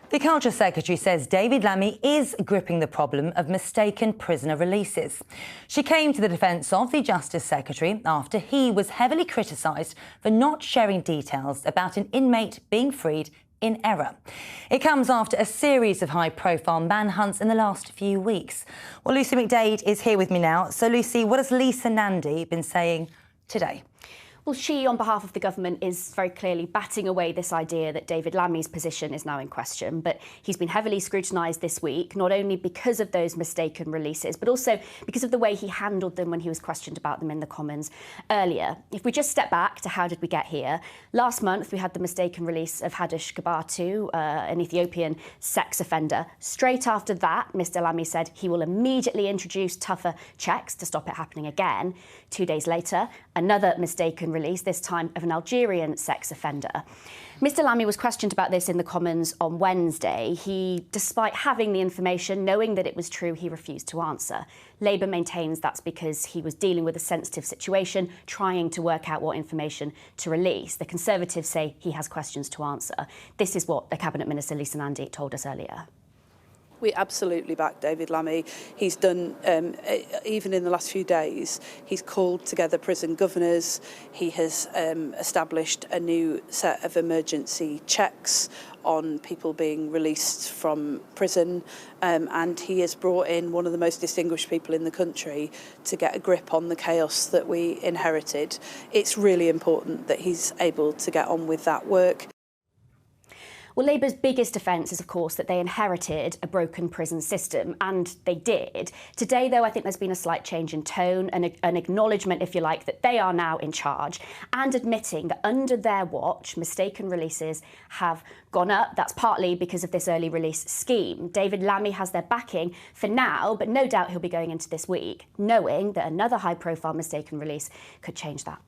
The Culture Secretary says David Lammy is gripping the problem of mistaken prisoner releases. She came to the defence of the Justice Secretary after he was heavily criticised for not sharing details about an inmate being freed in error. It comes after a series of high-profile manhunts in the last few weeks. Well, Lucy McDade is here with me now. So, Lucy, what has Lisa Nandy been saying today? Well, she, on behalf of the government, is very clearly batting away this idea that David Lammy's position is now in question. But he's been heavily scrutinised this week, not only because of those mistaken releases, but also because of the way he handled them when he was questioned about them in the Commons earlier. If we just step back to how did we get here? Last month, we had the mistaken release of Hadush Gabatu, an Ethiopian sex offender. Straight after that, Mr Lammy said he will immediately introduce tougher checks to stop it happening again. 2 days later, another mistaken release, this time of an Algerian sex offender. Mr Lammy was questioned about this in the Commons on Wednesday. He, despite having the information, knowing that it was true, he refused to answer. Labour maintains that's because he was dealing with a sensitive situation, trying to work out what information to release. The Conservatives say he has questions to answer. This is what the Cabinet Minister Lisa Nandy told us earlier. We absolutely back David Lammy. He's done, even in the last few days, he's called together prison governors. He has established a new set of emergency checks on people being released from prison. And he has brought in one of the most distinguished people in the country to get a grip on the chaos that we inherited. It's really important that he's able to get on with that work. Well, Labour's biggest defence is, of course, that they inherited a broken prison system, and they did. Today, though, I think there's been a slight change in tone, an acknowledgement, if you like, that they are now in charge, and admitting that under their watch, mistaken releases have gone up. That's partly because of this early release scheme. David Lammy has their backing for now, but no doubt he'll be going into this week, knowing that another high-profile mistaken release could change that.